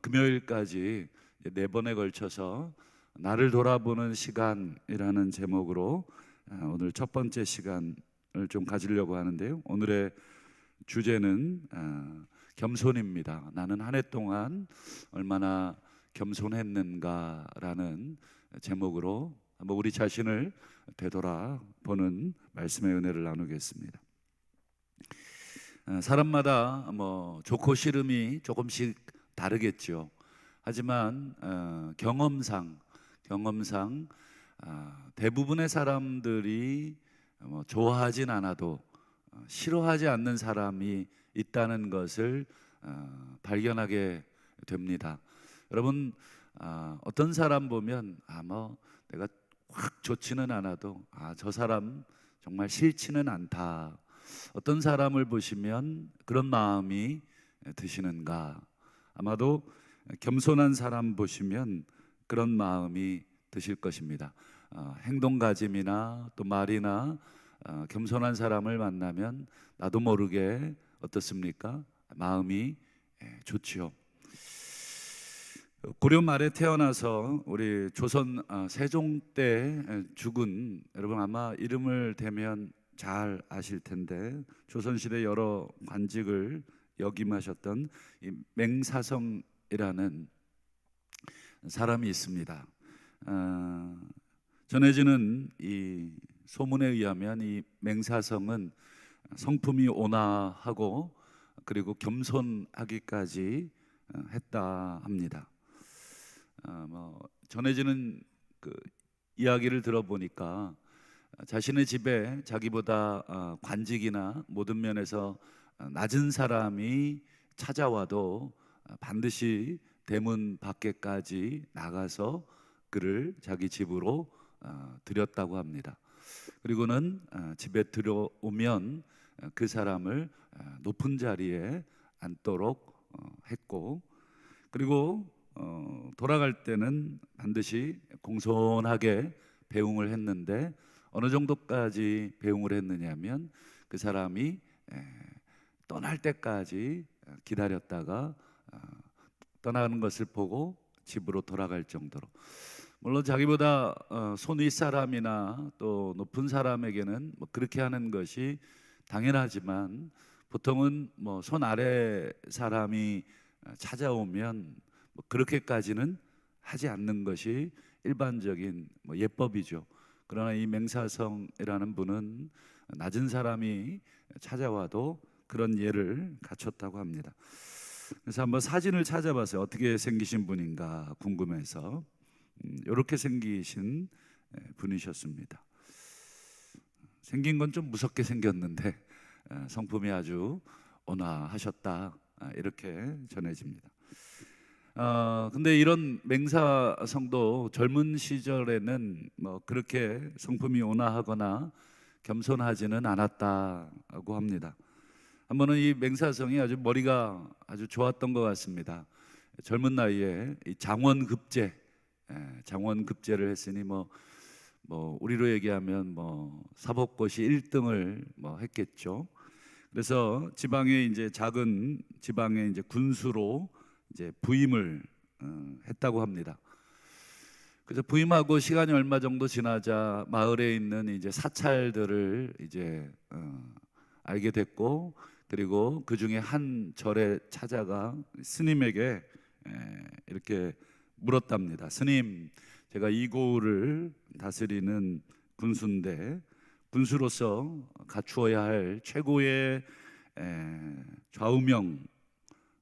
금요일까지 4번에 걸쳐서 나를 돌아보는 시간이라는 제목으로 오늘 첫 번째 시간을 좀 가지려고 하는데요. 오늘의 주제는 겸손입니다. 나는 한 해 동안 얼마나 겸손했는가라는 제목으로 한번 우리 자신을 되돌아보는 말씀의 은혜를 나누겠습니다. 사람마다 좋고 싫음이 조금씩 다르겠죠. 하지만 경험상 대부분의 사람들이 좋아하진 않아도 싫어하지 않는 사람이 있다는 것을 발견하게 됩니다. 여러분, 어떤 사람 보면 내가 확 좋지는 않아도 저 사람 정말 싫지는 않다. 어떤 사람을 보시면 그런 마음이 드시는가? 아마도 겸손한 사람 보시면 그런 마음이 드실 것입니다. 행동가짐이나 또 말이나 겸손한 사람을 만나면 나도 모르게 어떻습니까? 마음이 좋지요. 고려 말에 태어나서 우리 조선 세종 때 죽은, 여러분 아마 이름을 대면 잘 아실 텐데, 조선시대 여러 관직을 역임하셨던 이 맹사성이라는 사람이 있습니다. 전해지는 이 소문에 의하면 이 맹사성은 성품이 온화하고 그리고 겸손하기까지 했다 합니다. 전해지는 그 이야기를 들어보니까 자신의 집에 자기보다 관직이나 모든 면에서 낮은 사람이 찾아와도 반드시 대문 밖에까지 나가서 그를 자기 집으로 들였다고 합니다. 그리고는 집에 들어오면 그 사람을 높은 자리에 앉도록 했고, 그리고 돌아갈 때는 반드시 공손하게 배웅을 했는데, 어느 정도까지 배웅을 했느냐면 그 사람이 떠날 때까지 기다렸다가 떠나는 것을 보고 집으로 돌아갈 정도로. 물론 자기보다 손 윗 사람이나 또 높은 사람에게는 그렇게 하는 것이 당연하지만, 보통은 손 아래 사람이 찾아오면 그렇게까지는 하지 않는 것이 일반적인 예법이죠. 그러나 이 맹사성이라는 분은 낮은 사람이 찾아와도 그런 예를 갖췄다고 합니다. 그래서 한번 사진을 찾아봤어요. 어떻게 생기신 분인가 궁금해서. 이렇게 생기신 분이셨습니다. 생긴 건 좀 무섭게 생겼는데 성품이 아주 온화하셨다, 이렇게 전해집니다. 근데 이런 맹사성도 젊은 시절에는 그렇게 성품이 온화하거나 겸손하지는 않았다고 합니다. 한 번은 이 맹사성이 아주 머리가 아주 좋았던 것 같습니다. 젊은 나이에 이 장원급제를 했으니 우리로 얘기하면 사법고시 1등을 했겠죠. 그래서 지방에 이제 작은 지방에 이제 군수로 이제 부임을 했다고 합니다. 그래서 부임하고 시간이 얼마 정도 지나자 마을에 있는 이제 사찰들을 이제 알게 됐고, 그리고 그 중에 한 절에 찾아가 스님에게 이렇게 물었답니다. 스님, 제가 이고을을 다스리는 군수인데 군수로서 갖추어야 할 최고의 좌우명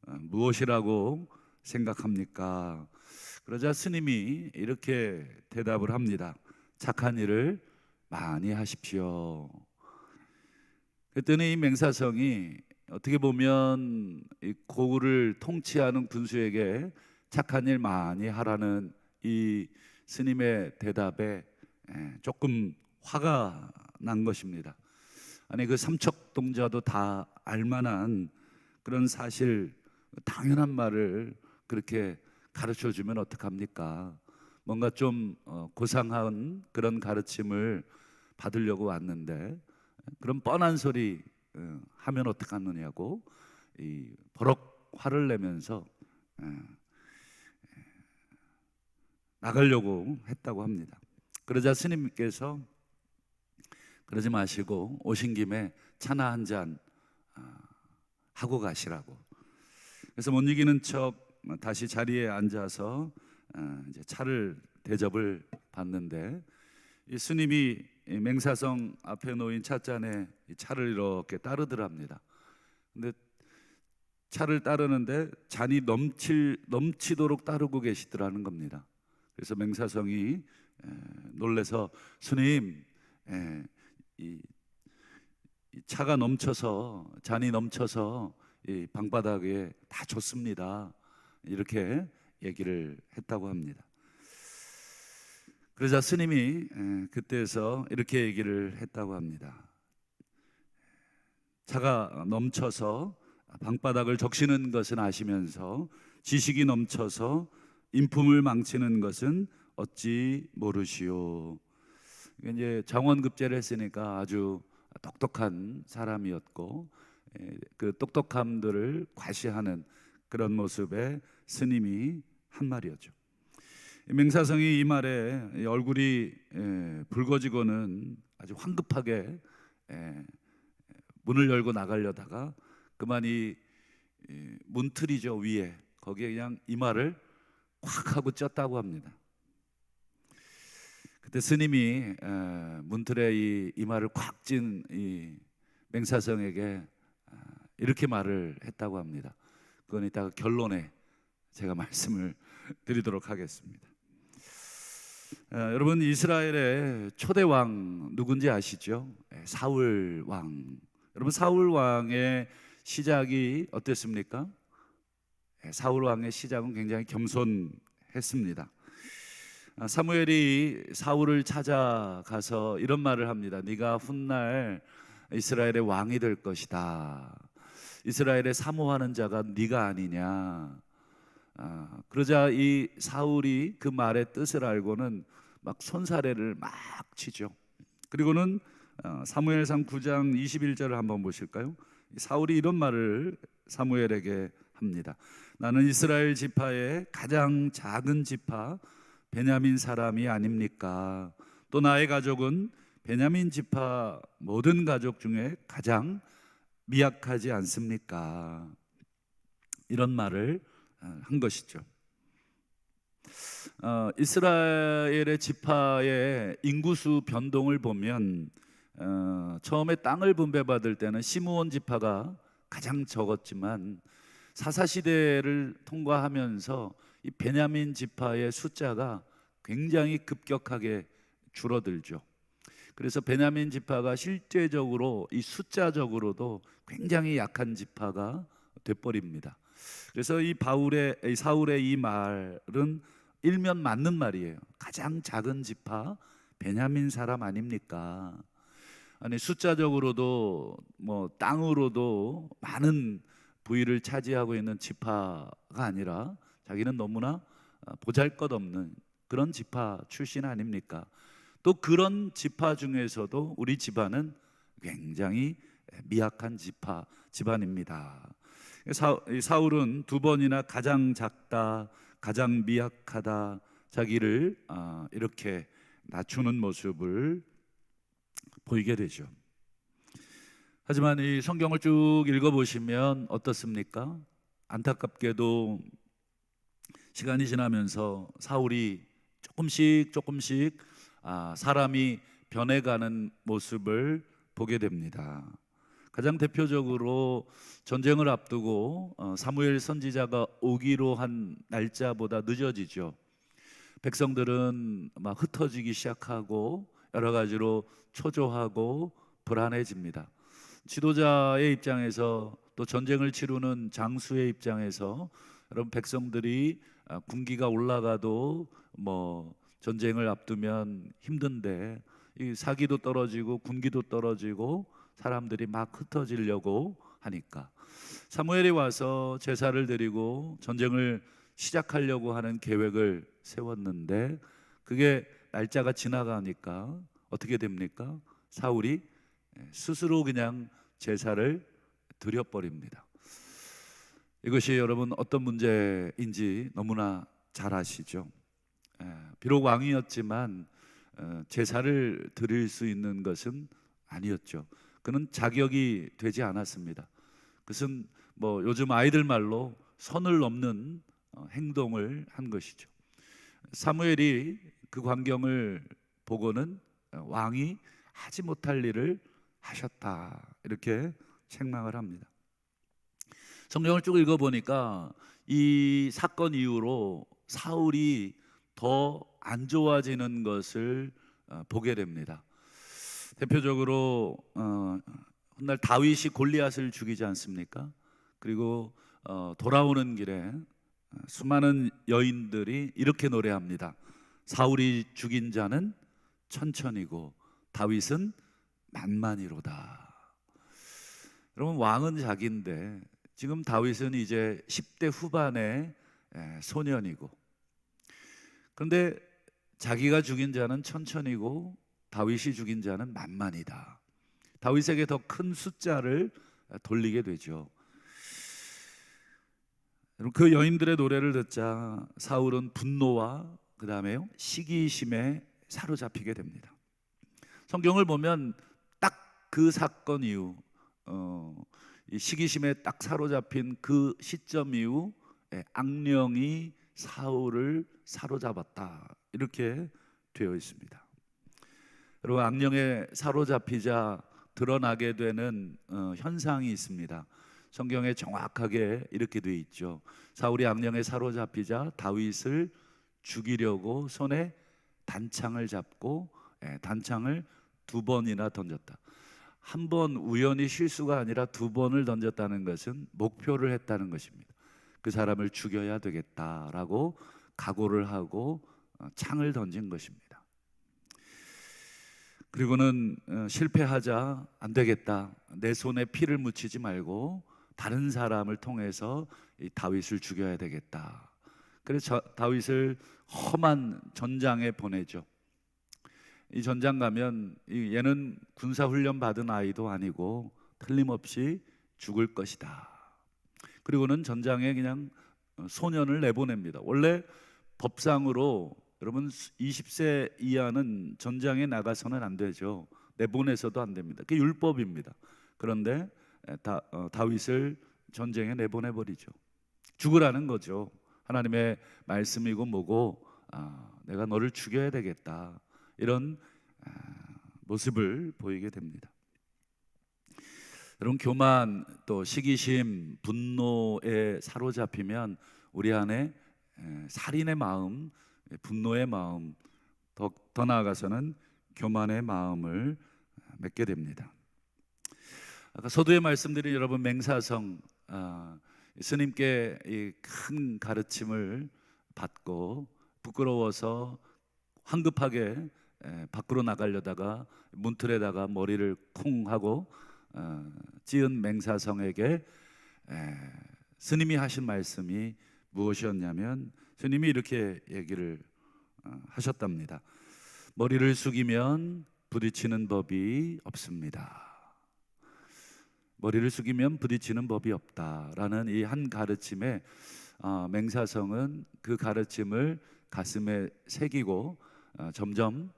무엇이라고 생각합니까? 그러자 스님이 이렇게 대답을 합니다. 착한 일을 많이 하십시오. 그랬더니 이 맹사성이 어떻게 보면 이 고을을 통치하는 군수에게 착한 일 많이 하라는 이 스님의 대답에 조금 화가 난 것입니다. 아니, 그 삼척동자도 다 알만한 그런 사실, 당연한 말을 그렇게 가르쳐 주면 어떡합니까? 뭔가 좀 고상한 그런 가르침을 받으려고 왔는데 그런 뻔한 소리 하면 어떡하느냐고 버럭 화를 내면서 나가려고 했다고 합니다. 그러자 스님께서 그러지 마시고 오신 김에 차나 한 잔 하고 가시라고. 그래서 못 이기는 척 다시 자리에 앉아서 이제 차를 대접을 받는데, 이 스님이 이 맹사성 앞에 놓인 찻잔에 이 차를 이렇게 따르더랍니다. 근데 차를 따르는데 잔이 넘치도록 따르고 계시더라는 겁니다. 그래서 맹사성이 놀래서 스님, 이 차가 넘쳐서, 잔이 넘쳐서 이 방바닥에 다 줬습니다, 이렇게 얘기를 했다고 합니다. 그러자 스님이 그때서 이렇게 얘기를 했다고 합니다. 차가 넘쳐서 방바닥을 적시는 것은 아시면서 지식이 넘쳐서 인품을 망치는 것은 어찌 모르시오. 이제 정원급제를 했으니까 아주 똑똑한 사람이었고, 그 똑똑함들을 과시하는 그런 모습의 스님이 한 말이었죠. 맹사성이 이 말에 얼굴이 붉어지고는 아주 황급하게 문을 열고 나가려다가 그만 이 문틀이죠, 위에, 거기에 그냥 이마를 콱 하고 쪘다고 합니다. 그때 스님이 문틀에 이 이마를 콱 찐 이 맹사성에게 이렇게 말을 했다고 합니다. 그건 이따가 결론에 제가 말씀을 드리도록 하겠습니다. 여러분, 이스라엘의 초대 왕 누군지 아시죠? 사울 왕. 여러분, 사울 왕의 시작이 어땠습니까? 사울 왕의 시작은 굉장히 겸손했습니다. 사무엘이 사울을 찾아가서 이런 말을 합니다. 네가 훗날 이스라엘의 왕이 될 것이다. 이스라엘의 사모하는 자가 네가 아니냐. 그러자 이 사울이 그 말의 뜻을 알고는 막 손사래를 막 치죠. 그리고는 사무엘상 9장 21절을 한번 보실까요? 사울이 이런 말을 사무엘에게 합니다. 나는 이스라엘 지파의 가장 작은 지파 베냐민 사람이 아닙니까? 또 나의 가족은 베냐민 지파 모든 가족 중에 가장 미약하지 않습니까? 이런 말을 한 것이죠. 이스라엘의 지파의 인구수 변동을 보면 처음에 땅을 분배받을 때는 시므온 지파가 가장 적었지만 사사시대를 통과하면서 이 베냐민 지파의 숫자가 굉장히 급격하게 줄어들죠. 그래서 베냐민 지파가 실제적으로 이 숫자적으로도 굉장히 약한 지파가 돼버립니다. 그래서 이 사울의 이 말은 일면 맞는 말이에요. 가장 작은 지파 베냐민 사람 아닙니까? 아니, 숫자적으로도 뭐 땅으로도 많은 부위를 차지하고 있는 지파가 아니라 자기는 너무나 보잘것없는 그런 지파 출신 아닙니까? 또 그런 지파 중에서도 우리 집안은 굉장히 미약한 집안입니다. 사울은 두 번이나 가장 작다, 가장 미약하다, 자기를 이렇게 낮추는 모습을 보이게 되죠. 하지만 이 성경을 쭉 읽어보시면 어떻습니까? 안타깝게도 시간이 지나면서 사울이 조금씩 사람이 변해가는 모습을 보게 됩니다. 가장 대표적으로 전쟁을 앞두고 사무엘 선지자가 오기로 한 날짜보다 늦어지죠. 백성들은 막 흩어지기 시작하고 여러 가지로 초조하고 불안해집니다. 지도자의 입장에서 또 전쟁을 치르는 장수의 입장에서 여러분, 백성들이 군기가 올라가도 뭐 전쟁을 앞두면 힘든데 이 사기도 떨어지고 군기도 떨어지고 사람들이 막 흩어지려고 하니까 사무엘이 와서 제사를 드리고 전쟁을 시작하려고 하는 계획을 세웠는데 그게 날짜가 지나가니까 어떻게 됩니까? 사울이 스스로 그냥 제사를 드려버립니다. 이것이 여러분 어떤 문제인지 너무나 잘 아시죠? 비록 왕이었지만 제사를 드릴 수 있는 것은 아니었죠. 그는 자격이 되지 않았습니다. 그것은 뭐 요즘 아이들 말로 선을 넘는 행동을 한 것이죠. 사무엘이 그 광경을 보고는 왕이 하지 못할 일을 하셨다, 이렇게 책망을 합니다. 성경을 쭉 읽어보니까 이 사건 이후로 사울이 더 안 좋아지는 것을 보게 됩니다. 대표적으로 훗날 다윗이 골리앗을 죽이지 않습니까? 그리고 돌아오는 길에 수많은 여인들이 이렇게 노래합니다. 사울이 죽인 자는 천천히고 다윗은 만만이로다. 여러분, 왕은 자기인데 지금 다윗은 이제 10대 후반의 소년이고, 그런데 자기가 죽인 자는 천천히고 다윗이 죽인 자는 만만이다. 다윗에게 더 큰 숫자를 돌리게 되죠. 그 여인들의 노래를 듣자 사울은 분노와 그 다음에 시기심에 사로잡히게 됩니다. 성경을 보면 딱 그 사건 이후 이 시기심에 딱 사로잡힌 그 시점 이후 악령이 사울을 사로잡았다, 이렇게 되어 있습니다. 여러분, 악령에 사로잡히자 드러나게 되는 현상이 있습니다. 성경에 정확하게 이렇게 되어 있죠. 사울이 악령에 사로잡히자 다윗을 죽이려고 손에 단창을 잡고 단창을 2번이나 던졌다. 한 번 우연히 실수가 아니라 2번을 던졌다는 것은 목표를 했다는 것입니다. 그 사람을 죽여야 되겠다라고 각오를 하고 창을 던진 것입니다. 그리고는 실패하자 안 되겠다, 내 손에 피를 묻히지 말고 다른 사람을 통해서 이 다윗을 죽여야 되겠다. 그래서 다윗을 험한 전장에 보내죠. 이 전장 가면 얘는 군사훈련 받은 아이도 아니고 틀림없이 죽을 것이다. 그리고는 전장에 그냥 소년을 내보냅니다. 원래 법상으로 여러분 20세 이하는 전장에 나가서는 안 되죠. 내보내서도 안 됩니다. 그게 율법입니다. 그런데 다윗을 전쟁에 내보내버리죠. 죽으라는 거죠. 하나님의 말씀이고 뭐고 내가 너를 죽여야 되겠다, 이런 모습을 보이게 됩니다. 여러분, 교만, 또 시기심, 분노에 사로잡히면 우리 안에 살인의 마음, 분노의 마음, 더 나아가서는 교만의 마음을 맺게 됩니다. 아까 서두에 말씀드린 여러분 맹사성, 스님께 이 큰 가르침을 받고 부끄러워서 황급하게 밖으로 나가려다가 문틀에다가 머리를 쿵 하고 찌은 맹사성에게 스님이 하신 말씀이 무엇이었냐면, 스님이 이렇게 얘기를 하셨답니다. 머리를 숙이면 부딪히는 법이 없습니다. 머리를 숙이면 부딪히는 법이 없다라는 이 한 가르침에 맹사성은 그 가르침을 가슴에 새기고 점점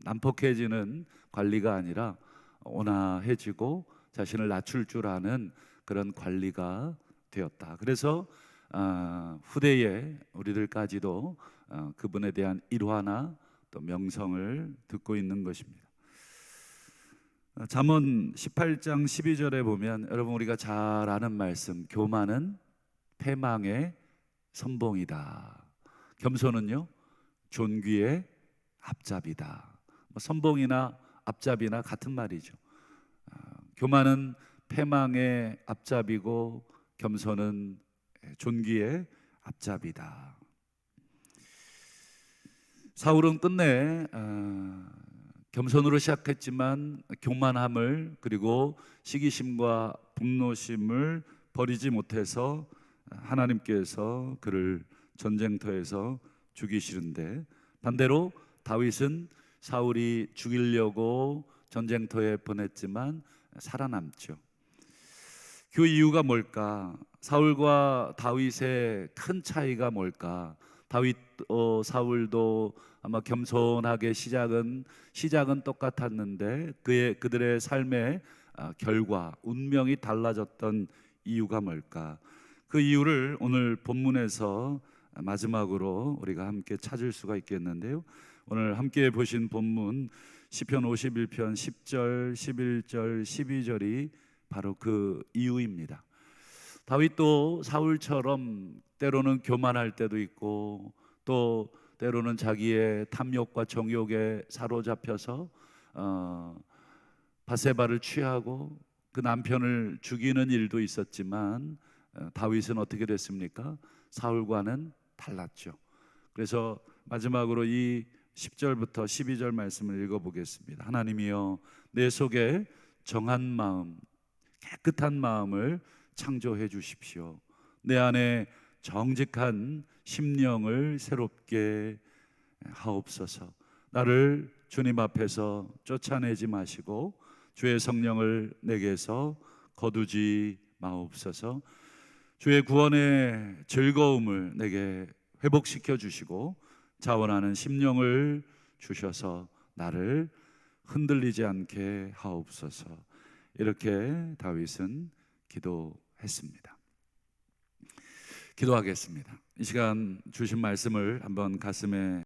난폭해지는 관리가 아니라 온화해지고 자신을 낮출 줄 아는 그런 관리가 되었다. 그래서 후대에 우리들까지도 그분에 대한 일화나 또 명성을 듣고 있는 것입니다. 잠언 18장 12절에 보면 여러분 우리가 잘 아는 말씀, 교만은 패망의 선봉이다. 겸손은요 존귀의 앞잡이다. 선봉이나 앞잡이나 같은 말이죠. 교만은 패망의 앞잡이고 겸손은 존귀의 앞잡이다. 사울은 끝내 겸손으로 시작했지만 교만함을 그리고 시기심과 분노심을 버리지 못해서 하나님께서 그를 전쟁터에서 죽이시는데, 반대로 다윗은 사울이 죽이려고 전쟁터에 보냈지만 살아남죠. 그 이유가 뭘까? 사울과 다윗의 큰 차이가 뭘까? 다윗 사울도 아마 겸손하게 시작은 똑같았는데 그들의 삶의 결과 운명이 달라졌던 이유가 뭘까? 그 이유를 오늘 본문에서 마지막으로 우리가 함께 찾을 수가 있겠는데요. 오늘 함께 보신 본문 시편 51편 10절, 11절, 12절이 바로 그 이유입니다. 다윗도 사울처럼 때로는 교만할 때도 있고 또 때로는 자기의 탐욕과 정욕에 사로잡혀서 바세바를 취하고 그 남편을 죽이는 일도 있었지만 다윗은 어떻게 됐습니까? 사울과는 달랐죠. 그래서 마지막으로 이 10절부터 12절 말씀을 읽어보겠습니다. 하나님이여 내 속에 정한 마음 깨끗한 마음을 창조해 주십시오. 내 안에 정직한 심령을 새롭게 하옵소서. 나를 주님 앞에서 쫓아내지 마시고 주의 성령을 내게서 거두지 마옵소서. 주의 구원의 즐거움을 내게 회복시켜 주시고 자원하는 심령을 주셔서 나를 흔들리지 않게 하옵소서. 이렇게 다윗은 기도했습니다. 기도하겠습니다. 이 시간 주신 말씀을 한번 가슴에